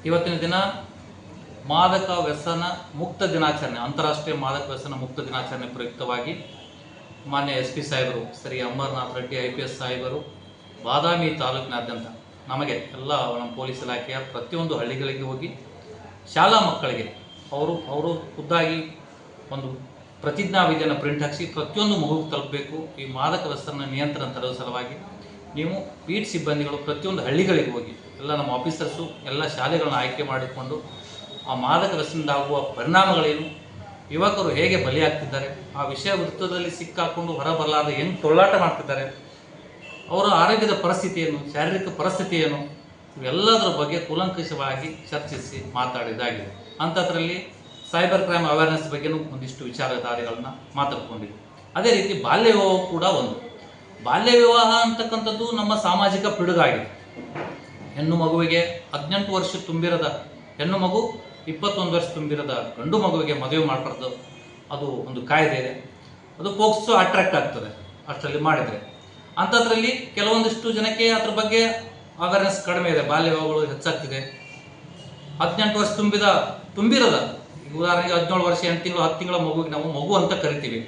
ಇವತ್ತಿನ ದಿನ ಮಾದಕ ವ್ಯಸನ ಮುಕ್ತ ದಿನಾಚರಣೆ, ಅಂತಾರಾಷ್ಟ್ರೀಯ ಮಾದಕ ವ್ಯಸನ ಮುಕ್ತ ದಿನಾಚರಣೆ ಪ್ರಯುಕ್ತವಾಗಿ ಮಾನ್ಯ SP ಸಾಹೇಬರು ಶ್ರೀ ಅಮರನಾಥ್ ರೆಡ್ಡಿ IPS ಸಾಹೇಬರು ಬಾದಾಮಿ ತಾಲೂಕಿನಾದ್ಯಂತ ನಮಗೆ ಎಲ್ಲ ನಮ್ಮ ಪೊಲೀಸ್ ಇಲಾಖೆಯ ಪ್ರತಿಯೊಂದು ಹಳ್ಳಿಗಳಿಗೆ ಹೋಗಿ ಶಾಲಾ ಮಕ್ಕಳಿಗೆ ಅವರು ಖುದ್ದಾಗಿ ಒಂದು ಪ್ರತಿಜ್ಞಾವಿಧಿಯನ್ನು ಪ್ರಿಂಟ್ ಹಾಕಿಸಿ ಪ್ರತಿಯೊಂದು ಮಗುವಿಗೆ ತಲುಪಬೇಕು. ಈ ಮಾದಕ ವ್ಯಸನ ನಿಯಂತ್ರಣ ತರುವ ಸಲುವಾಗಿ ನೀವು ಪೀಟ್ ಸಿಬ್ಬಂದಿಗಳು ಪ್ರತಿಯೊಂದು ಹಳ್ಳಿಗಳಿಗೆ ಹೋಗಿ ಎಲ್ಲ ನಮ್ಮ ಆಫೀಸರ್ಸು ಎಲ್ಲ ಶಾಲೆಗಳನ್ನು ಆಯ್ಕೆ ಮಾಡಿಕೊಂಡು ಆ ಮಾದಕ ವ್ಯಸನದಾಗುವ ಪರಿಣಾಮಗಳೇನು, ಯುವಕರು ಹೇಗೆ ಬಲಿಯಾಗ್ತಿದ್ದಾರೆ, ಆ ವಿಷಯ ವೃತ್ತದಲ್ಲಿ ಸಿಕ್ಕಾಕೊಂಡು ಹೊರಬರಲಾರದೆ ಹೆಂಗೆ ತೊಳ್ಳಾಟ ಮಾಡ್ತಿದ್ದಾರೆ, ಅವರ ಆರೋಗ್ಯದ ಪರಿಸ್ಥಿತಿ ಏನು, ಶಾರೀರಿಕ ಪರಿಸ್ಥಿತಿ ಏನು, ಇವೆಲ್ಲದರ ಬಗ್ಗೆ ಕೂಲಂಕಷವಾಗಿ ಚರ್ಚಿಸಿ ಮಾತಾಡಿದಾಗಿದೆ. ಅಂಥದ್ರಲ್ಲಿ ಸೈಬರ್ ಕ್ರೈಮ್ ಅವೇರ್ನೆಸ್ ಬಗ್ಗೆನೂ ಒಂದಿಷ್ಟು ವಿಚಾರಧಾರೆಗಳನ್ನ ಮಾತಾಡ್ಕೊಂಡಿದ್ವಿ. ಅದೇ ರೀತಿ ಬಾಲ್ಯ ವಿವಾಹ ಕೂಡ ಒಂದು. ಬಾಲ್ಯ ವಿವಾಹ ಅಂತಕ್ಕಂಥದ್ದು ನಮ್ಮ ಸಾಮಾಜಿಕ ಪಿಡುಗಾಗಿದೆ. ಹೆಣ್ಣು ಮಗುವಿಗೆ 18 ವರ್ಷ ತುಂಬಿರದ ಹೆಣ್ಣು ಮಗು 21 ವರ್ಷ ತುಂಬಿರದ ಗಂಡು ಮಗುವಿಗೆ ಮದುವೆ ಮಾಡಬಾರ್ದು, ಅದು ಒಂದು ಕಾಯ್ದೆ ಇದೆ. ಅದು ಪೋಕ್ಸೋ ಅಟ್ರಾಕ್ಟ್ ಆಗ್ತದೆ ಅಷ್ಟರಲ್ಲಿ ಮಾಡಿದರೆ. ಅಂಥದ್ರಲ್ಲಿ ಕೆಲವೊಂದಿಷ್ಟು ಜನಕ್ಕೆ ಅದ್ರ ಬಗ್ಗೆ ಅವೇರ್ನೆಸ್ ಕಡಿಮೆ ಇದೆ, ಬಾಲ್ಯ ವಿವಾಹಗಳು ಹೆಚ್ಚಾಗ್ತಿದೆ. 18 ವರ್ಷ ತುಂಬಿರದ ಉದಾಹರಣೆಗೆ 17 ವರ್ಷ 8 ತಿಂಗಳು 10 ತಿಂಗಳ ಮಗುವಿಗೆ ನಾವು ಮಗು ಅಂತ ಕರಿತೀವಿ.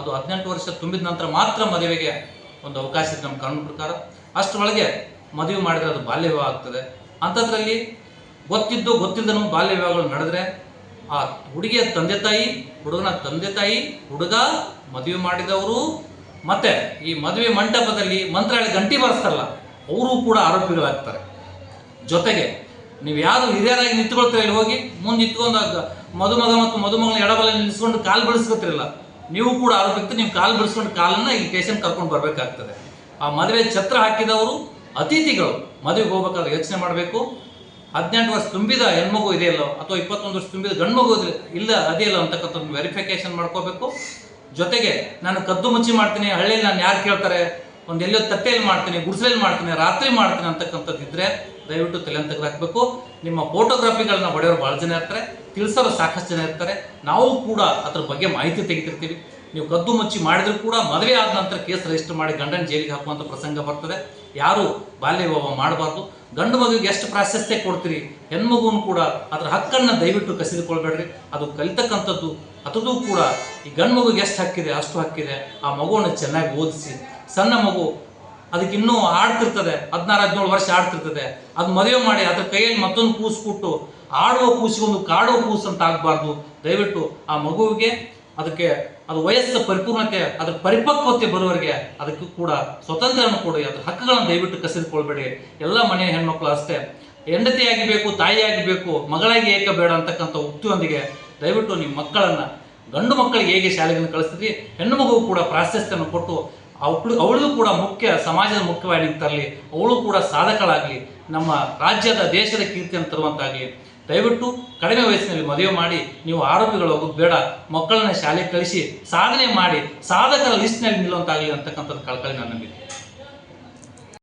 ಅದು 18 ವರ್ಷ ತುಂಬಿದ ನಂತರ ಮಾತ್ರ ಮದುವೆಗೆ ಒಂದು ಅವಕಾಶ ಇದೆ ನಮ್ಮ ಕಾನೂನು ಪ್ರಕಾರ. ಅಷ್ಟರೊಳಗೆ ಮದುವೆ ಮಾಡಿದರೆ ಅದು ಬಾಲ್ಯ ವಿವಾಹ ಆಗ್ತದೆ. ಅಂಥದ್ರಲ್ಲಿ ಗೊತ್ತಿಲ್ಲದನೂ ಬಾಲ್ಯ ವಿವಾಹಗಳು ನಡೆದರೆ ಆ ಹುಡುಗಿಯ ತಂದೆ ತಾಯಿ, ಹುಡುಗನ ತಂದೆ ತಾಯಿ, ಹುಡುಗ, ಮದುವೆ ಮಾಡಿದವರು ಮತ್ತೆ ಈ ಮದುವೆ ಮಂಟಪದಲ್ಲಿ ಮಂತ್ರಾಲಯ ಗಂಟಿ ಬಾರಿಸ್ತಾರಲ್ಲ ಅವರು ಕೂಡ ಆರೋಪಿಗಳಾಗ್ತಾರೆ. ಜೊತೆಗೆ ನೀವು ಯಾರು ಹಿರಿಯರಾಗಿ ನಿಂತ್ಕೊಳ್ತೀರ, ಇಲ್ಲಿ ಹೋಗಿ ಮುಂದೆ ನಿಂತ್ಕೊಂಡಾಗ ಮದುಮಗ ಮತ್ತು ಮದುಮಗನ ಎಡಬಲ ನಿಲ್ಲಿಸ್ಕೊಂಡು ಕಾಲು ಬಿಡಿಸ್ಕೊತಿರಲ್ಲ, ನೀವು ಕೂಡ ಆರೋಪಿಗ್ತೀರಿ. ನೀವು ಕಾಲು ಬಿಡಿಸ್ಕೊಂಡು ಕಾಲನ್ನು ಈ ಸ್ಟೇಷನ್ ಕರ್ಕೊಂಡು ಬರಬೇಕಾಗ್ತದೆ. ಆ ಮದುವೆ ಛತ್ರ ಹಾಕಿದವರು ಅತಿಥಿಗಳು ಮದುವೆಗೆ ಹೋಗ್ಬೇಕಾದ್ರೆ ಯೋಚನೆ ಮಾಡಬೇಕು. 18 ವರ್ಷ ತುಂಬಿದ ಹೆಣ್ಮಗು ಇದೆಯಲ್ಲೋ ಅಥವಾ 21 ವರ್ಷ ತುಂಬಿದ ಗಂಡು ಮಗು ಇಲ್ಲ ಅದೇಯಲ್ಲೋ ಅಂತಕ್ಕಂಥದ್ದು ವೆರಿಫಿಕೇಶನ್ ಮಾಡ್ಕೋಬೇಕು. ಜೊತೆಗೆ ನಾನು ಕದ್ದು ಮುಚ್ಚಿ ಮಾಡ್ತೀನಿ, ಹಳ್ಳಿಯಲ್ಲಿ ನಾನು ಯಾರು ಕೇಳ್ತಾರೆ, ಒಂದು ಎಲ್ಲೋ ತಟ್ಟೆಯಲ್ಲಿ ಮಾಡ್ತೀನಿ, ಗುಡಿಸಲಲ್ಲಿ ಮಾಡ್ತೀನಿ, ರಾತ್ರಿ ಮಾಡ್ತೀನಿ ಅಂತಕ್ಕಂಥದ್ದು ಇದ್ದರೆ ದಯವಿಟ್ಟು ತಲೆಯನ್ನು ತೆಗೆದುಹಾಕಬೇಕು. ನಿಮ್ಮ ಫೋಟೋಗ್ರಫಿಗಳನ್ನ ಹೊಡೆಯೋರು ಭಾಳ ಜನ ಇರ್ತಾರೆ, ತಿಳಿಸೋರು ಸಾಕಷ್ಟು ಜನ ಇರ್ತಾರೆ. ನಾವು ಕೂಡ ಅದ್ರ ಬಗ್ಗೆ ಮಾಹಿತಿ ತೆಗಿತಿರ್ತೀವಿ. ನೀವು ಕದ್ದು ಮುಚ್ಚಿ ಮಾಡಿದರೂ ಕೂಡ ಮದುವೆ ಆದ ನಂತರ ಕೇಸ್ ರಿಜಿಸ್ಟರ್ ಮಾಡಿ ಗಂಡನ ಜೈಲಿಗೆ ಹಾಕುವಂಥ ಪ್ರಸಂಗ ಬರ್ತದೆ. ಯಾರು ಬಾಲ್ಯ ವಿವಾಹ ಮಾಡಬಾರ್ದು. ಗಂಡು ಮಗುವಿಗೆ ಎಷ್ಟು ಪ್ರಾಶಸ್ತ್ಯ ಕೊಡ್ತೀರಿ, ಹೆಣ್ಮಗುವನ್ನು ಕೂಡ ಅದರ ಹಕ್ಕನ್ನು ದಯವಿಟ್ಟು ಕಸಿದುಕೊಳ್ಬೇಡ್ರಿ. ಅದು ಕಲಿತಕ್ಕಂಥದ್ದು ಅದೂ ಕೂಡ ಈ ಗಂಡು ಮಗುಗೆ ಎಷ್ಟು ಹಕ್ಕಿದೆ ಅಷ್ಟು ಹಕ್ಕಿದೆ. ಆ ಮಗುವನ್ನು ಚೆನ್ನಾಗಿ ಓದಿಸಿ, ಸಣ್ಣ ಮಗು ಅದಕ್ಕೆ ಇನ್ನೂ ಆಡ್ತಿರ್ತದೆ, 16-17 ವರ್ಷ ಆಡ್ತಿರ್ತದೆ, ಅದು ಮದುವೆ ಮಾಡಿ ಅದ್ರ ಕೈಯಲ್ಲಿ ಮತ್ತೊಂದು ಕೂಸು ಕೊಟ್ಟು ಆಡುವ ಕೂಸಿಗೊಂದು ಕಾಡುವ ಕೂಸು ಅಂತ ಆಗಬಾರ್ದು. ದಯವಿಟ್ಟು ಆ ಮಗುವಿಗೆ ಅದಕ್ಕೆ ಅದು ವಯಸ್ಸು ಪರಿಪೂರ್ಣತೆ, ಅದ್ರ ಪರಿಪಕ್ವತೆ ಬರುವವರೆಗೆ ಅದಕ್ಕೂ ಕೂಡ ಸ್ವತಂತ್ರವನ್ನು ಕೊಡಿ. ಅದ್ರ ಹಕ್ಕುಗಳನ್ನು ದಯವಿಟ್ಟು ಕಸಿದುಕೊಳ್ಬೇಡಿ. ಎಲ್ಲ ಮನೆಯ ಹೆಣ್ಮಕ್ಳು ಅಷ್ಟೇ, ಹೆಂಡತಿಯಾಗಿ ಬೇಕು, ತಾಯಿಯಾಗಿ ಬೇಕು, ಮಗಳಾಗಿ ಏಕ ಬೇಡ ಅಂತಕ್ಕಂಥ ಉಕ್ತಿಯೊಂದಿಗೆ ದಯವಿಟ್ಟು ನಿಮ್ಮ ಮಕ್ಕಳನ್ನು, ಗಂಡು ಮಕ್ಕಳಿಗೆ ಹೇಗೆ ಶಾಲೆಗೆ ಕಳಿಸ್ತೀರಿ, ಹೆಣ್ಣು ಮಗುವು ಕೂಡ ಪ್ರಾಶಸ್ತ್ಯವನ್ನು ಕೊಟ್ಟು ಅವಳಿಗೂ ಕೂಡ ಸಮಾಜದ ಮುಖ್ಯವಾಗಿ ತರಲಿ, ಅವಳು ಕೂಡ ಸಾಧಕಳಾಗಲಿ, ನಮ್ಮ ರಾಜ್ಯದ ದೇಶದ ಕೀರ್ತಿಯನ್ನು ತರುವಂತಾಗಲಿ. ದಯವಿಟ್ಟು ಕಡಿಮೆ ವಯಸ್ಸಿನಲ್ಲಿ ಮದುವೆ ಮಾಡಿ ನೀವು ಆರೋಪಿಗಳು ಹೋಗೋದು ಬೇಡ. ಮಕ್ಕಳನ್ನ ಶಾಲೆಗೆ ಕಳಿಸಿ ಸಾಧನೆ ಮಾಡಿ ಸಾಧಕರ ಲಿಸ್ಟ್ನಲ್ಲಿ ನಿಲ್ಲುವಂತಾಗಲಿ ಅಂತಕ್ಕಂಥದ್ದು ಕಳಕಳಿ ನನ್ನಲ್ಲಿ.